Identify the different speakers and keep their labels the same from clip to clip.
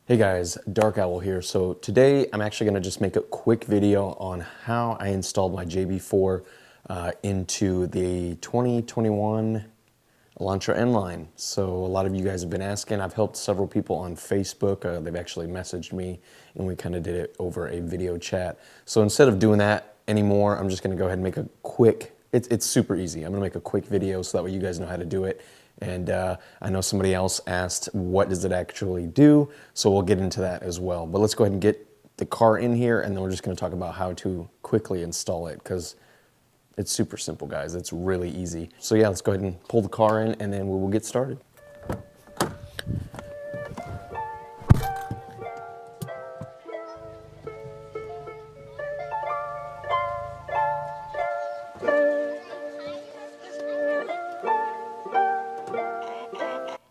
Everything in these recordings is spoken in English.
Speaker 1: Hey guys, Dark Owl here. So today I'm actually going to just make a quick video on how I installed my JB4 into the 2021 Elantra N-Line. So a lot of you guys have been asking. I've helped several people on Facebook. They've actually messaged me and we kind of did it over a video chat. So instead of doing that anymore, I'm just going to go ahead and make a quick, it's super easy. I'm going to make a quick video so that way you guys know how to do it. And I know somebody else asked, what does it actually do? So we'll get into that as well. But let's go ahead and get the car in here, and then we're just going to talk about how to quickly install it, because it's super simple, guys. It's really easy. So yeah, let's go ahead and pull the car in, and then we will get started.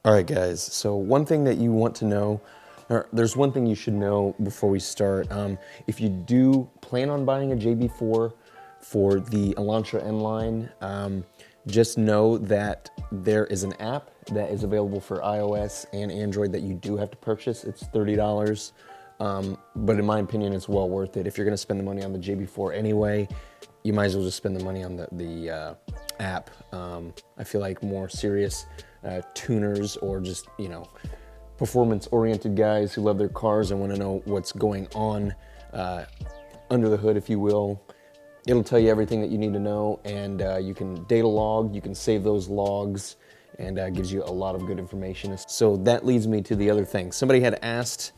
Speaker 1: All right, guys, so one thing that you want to know, or there's one thing you should know before we start. If you do plan on buying a JB4 for the Elantra N-Line, just know that there is an app that is available for iOS and Android that you do have to purchase. It's $30, but in my opinion, it's well worth it. If you're gonna spend the money on the JB4 anyway, you might as well just spend the money on the app. I feel like more serious tuners or just, you know, performance-oriented guys who love their cars and want to know what's going on under the hood, if you will. It'll tell you everything that you need to know, and you can data log, you can save those logs, and gives you a lot of good information. So that leads me to the other thing. Somebody had asked,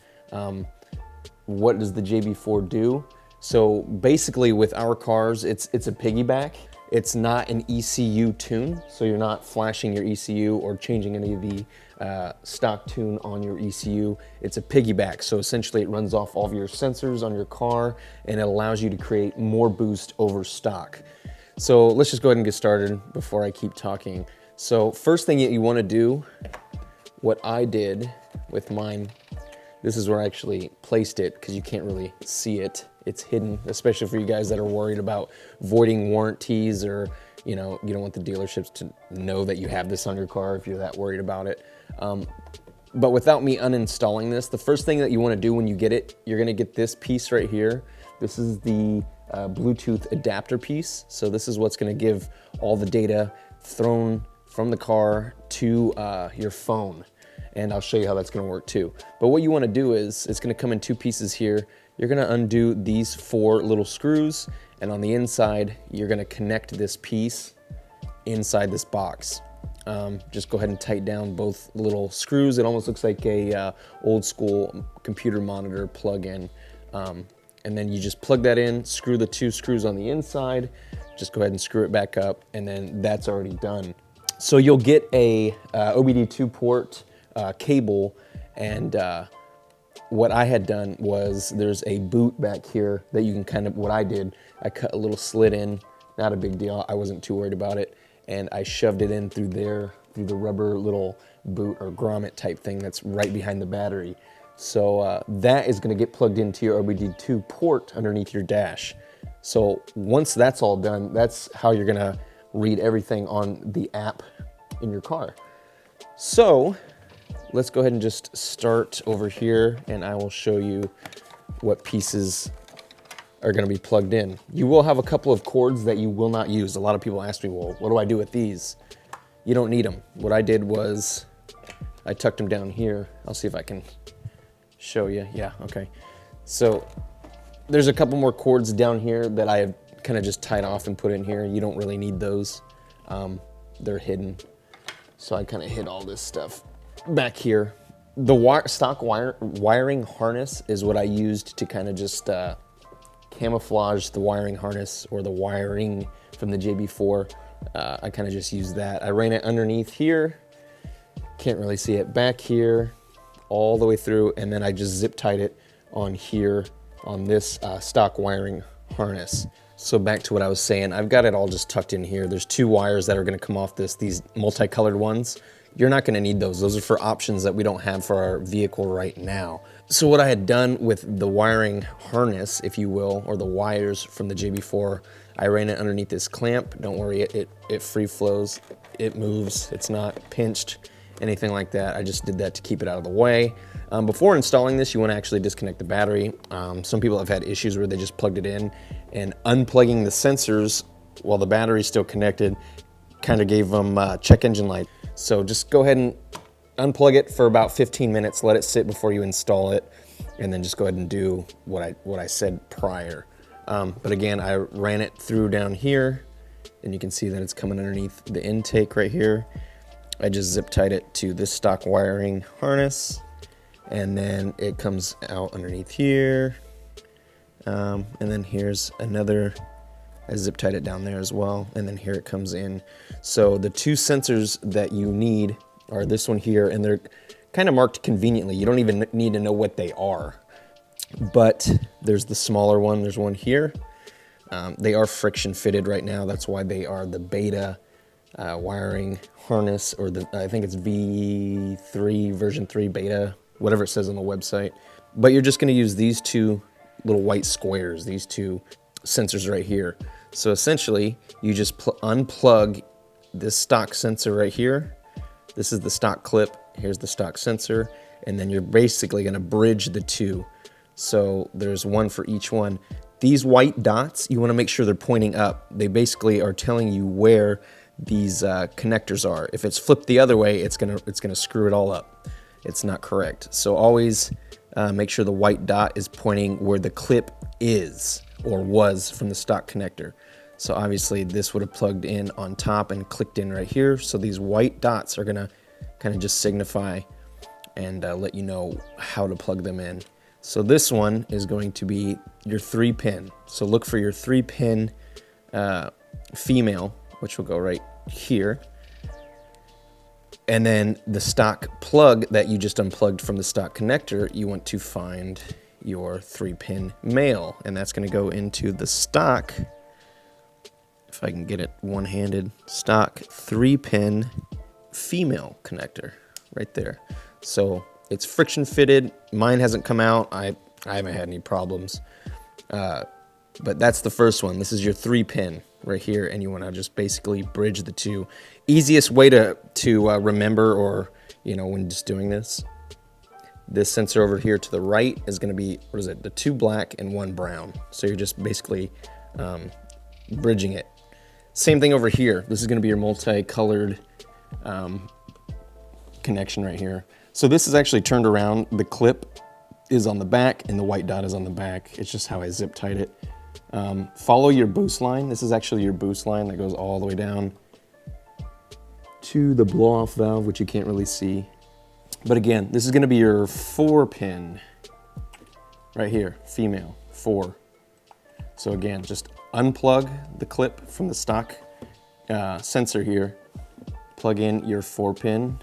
Speaker 1: what does the JB4 do? So basically with our cars, it's a piggyback. It's not an ECU tune, so you're not flashing your ECU or changing any of the stock tune on your ECU. It's a piggyback, so essentially it runs off all of your sensors on your car and it allows you to create more boost over stock. So let's just go ahead and get started before I keep talking. So first thing that you want to do, what I did with mine, this is where I actually placed it because you can't really see it. It's hidden, especially for you guys that are worried about voiding warranties, or you know, you don't want the dealerships to know that you have this on your car if you're that worried about it. But without me uninstalling this, the first thing that you want to do when you get it, you're going to get this piece right here. This is the Bluetooth adapter piece. So this is what's going to give all the data thrown from the car to your phone. And I'll show you how that's going to work too. But what you want to do is, it's going to come in two pieces here. You're going to undo these 4 little screws, and on the inside, you're going to connect this piece inside this box. Just go ahead and tighten down both little screws. It almost looks like a old school computer monitor plug-in. And then you just plug that in, screw the 2 screws on the inside, just go ahead and screw it back up, and then that's already done. So you'll get a OBD2 port cable, and what I had done was, there's a boot back here that you can kind of, what I did, I cut a little slit in, not a big deal, I wasn't too worried about it, and I shoved it in through there, through the rubber little boot or grommet type thing that's right behind the battery. So that is going to get plugged into your OBD2 port underneath your dash. So once that's all done, that's how you're going to read everything on the app in your car. So let's go ahead and just start over here, and I will show you what pieces are going to be plugged in. You will have a couple of cords that you will not use. A lot of people ask me, well, what do I do with these? You don't need them. What I did was I tucked them down here. I'll see if I can show you. Yeah, okay. So there's a couple more cords down here that I have kind of just tied off and put in here. You don't really need those. They're hidden. So I kind of hid all this stuff back here. The stock wiring harness is what I used to kind of just camouflage the wiring harness, or the wiring from the JB4. I kind of just used that. I ran it underneath here. Can't really see it back here, all the way through, and then I just zip tied it on here on this stock wiring harness. So back to what I was saying, I've got it all just tucked in here. There's 2 wires that are going to come off these multicolored ones. You're not going to need those. Those are for options that we don't have for our vehicle right now. So what I had done with the wiring harness, if you will, or the wires from the JB4, I ran it underneath this clamp. Don't worry, it free flows, it moves, it's not pinched, anything like that. I just did that to keep it out of the way. Before installing this, you want to actually disconnect the battery. Some people have had issues where they just plugged it in, and unplugging the sensors while the battery's still connected kind of gave them check engine light. So just go ahead and unplug it for about 15 minutes, let it sit before you install it, and then just go ahead and do what I said prior. But again, I ran it through down here, and you can see that it's coming underneath the intake right here. I just zip tied it to this stock wiring harness, and then it comes out underneath here. And then here's another, I zip tied it down there as well, and then here it comes in. So the two sensors that you need are this one here, and they're kind of marked conveniently. You don't even need to know what they are. But there's the smaller one, there's one here. They are friction fitted right now. That's why they are the beta wiring harness, or I think it's V3, version 3 beta, whatever it says on the website. But you're just gonna use these two little white squares, these two sensors right here. So essentially, you just unplug this stock sensor right here. This is the stock clip, here's the stock sensor, and then you're basically gonna bridge the two. So there's one for each one. These white dots, you wanna make sure they're pointing up. They basically are telling you where these connectors are. If it's flipped the other way, it's gonna screw it all up. It's not correct. So always make sure the white dot is pointing where the clip is or was from the stock connector. So obviously this would have plugged in on top and clicked in right here. So these white dots are gonna kind of just signify and let you know how to plug them in. So this one is going to be your 3-pin. So look for your 3-pin female, which will go right here. And then the stock plug that you just unplugged from the stock connector, you want to find your 3-pin male, and that's gonna go into the stock, if I can get it one-handed, stock 3-pin female connector right there. So it's friction fitted. Mine hasn't come out. I haven't had any problems. But that's the first one. This is your 3-pin right here, and you want to just basically bridge the two. Easiest way to remember, or when just doing this sensor over here to the right is going to be, what is it, the 2 black and 1 brown. So you're just basically bridging it. Same thing over here. This is going to be your multicolored connection right here. So this is actually turned around. The clip is on the back and the white dot is on the back. It's just how I zip tied it. Follow your boost line. This is actually your boost line that goes all the way down to the blow-off valve, which you can't really see. But again, this is going to be your 4-pin right here, female 4. So again, just unplug the clip from the stock sensor here, plug in your 4-pin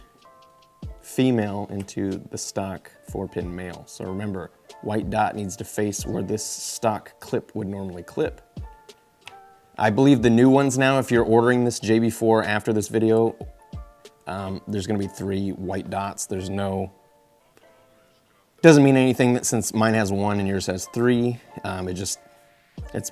Speaker 1: female into the stock 4-pin male. So remember, white dot needs to face where this stock clip would normally clip. I believe the new ones now, if you're ordering this JB4 after this video, there's gonna be 3 white dots. There's no, doesn't mean anything that since mine has 1 and yours has 3, it's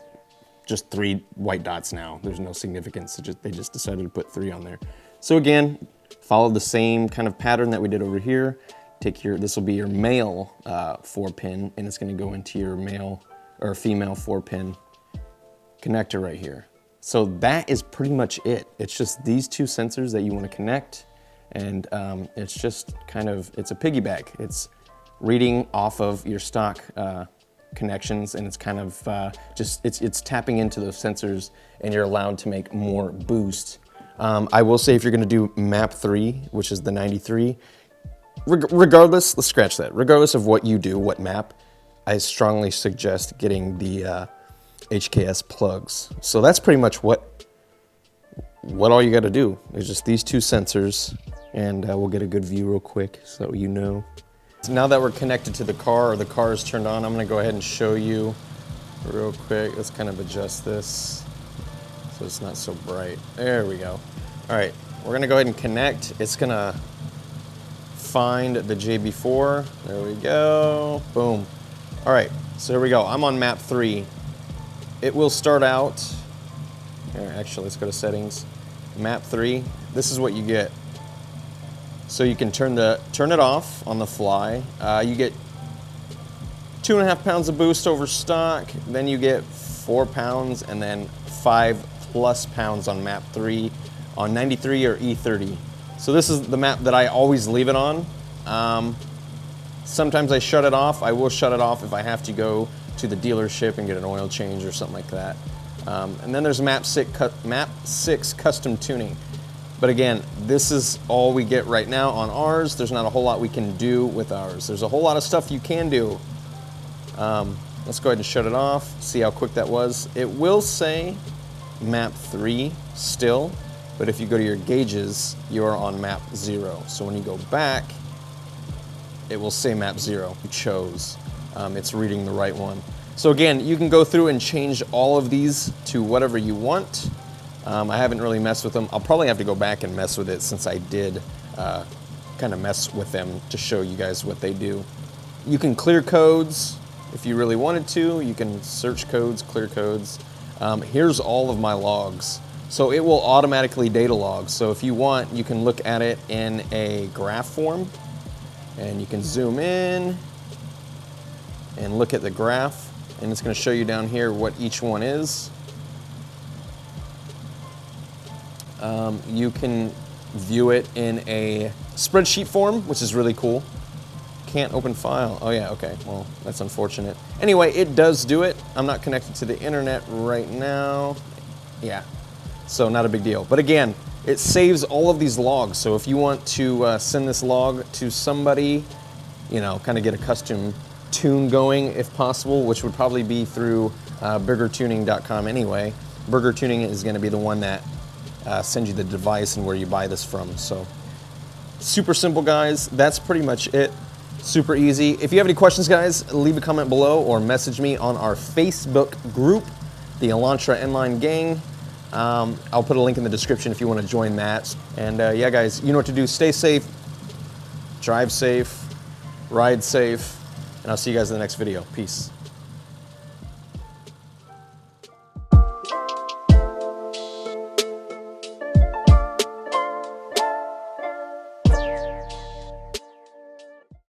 Speaker 1: just 3 white dots now. There's no significance. They just decided to put 3 on there. So again, follow the same kind of pattern that we did over here. This will be your male 4-pin, and it's gonna go into your male or female 4-pin connector right here. So that is pretty much it. It's just these 2 sensors that you wanna connect, and it's just kind of, it's a piggyback. It's reading off of your stock connections, and it's kind of it's tapping into those sensors, and you're allowed to make more boost. I will say, if you're gonna do map 3, which is the 93, regardless, let's scratch that. Regardless of what you do, what map, I strongly suggest getting the HKS plugs. So that's pretty much what all you gotta do is just these 2 sensors, and we'll get a good view real quick so you know. So now that we're connected to the car, or the car is turned on, I'm gonna go ahead and show you real quick. Let's kind of adjust this so it's not so bright. There we go. All right, we're gonna go ahead and connect. It's gonna find the JB4. There we go, boom. All right, so here we go. I'm on map 3. It will start out, here, actually, let's go to settings. Map 3, this is what you get. So you can turn it off on the fly. You get 2.5 pounds of boost over stock, then you get 4 pounds, and then 5+ pounds on map 3 on 93 or E30. So this is the map that I always leave it on. Sometimes I shut it off. I will shut it off if I have to go to the dealership and get an oil change or something like that. And then there's map 6 custom tuning. But again, this is all we get right now on ours. There's not a whole lot we can do with ours. There's a whole lot of stuff you can do. Let's go ahead and shut it off, see how quick that was. It will say map 3 still, but if you go to your gauges, you're on map 0. So when you go back, it will say map 0. You chose. It's reading the right one. So again, you can go through and change all of these to whatever you want. I haven't really messed with them. I'll probably have to go back and mess with it since I did kind of mess with them to show you guys what they do. You can clear codes if you really wanted to. You can search codes, clear codes. Here's all of my logs. So it will automatically data log. So if you want, you can look at it in a graph form, and you can zoom in and look at the graph, and it's going to show you down here what each one is. You can view it in a spreadsheet form, which is really cool. Can't open file. Oh yeah, okay, well, that's unfortunate. Anyway, it does do it. I'm not connected to the internet right now. Yeah, so not a big deal. But again, it saves all of these logs. So if you want to send this log to somebody, you know, kind of get a custom tune going if possible, which would probably be through burgertuning.com anyway. Burger Tuning is going to be the one that sends you the device and where you buy this from. So super simple, guys. That's pretty much it. Super easy. If you have any questions, guys, leave a comment below or message me on our Facebook group, the Elantra N-Line gang. I'll put a link in the description if you want to join that. And yeah, guys, you know what to do. Stay safe, drive safe, ride safe, and I'll see you guys in the next video. Peace.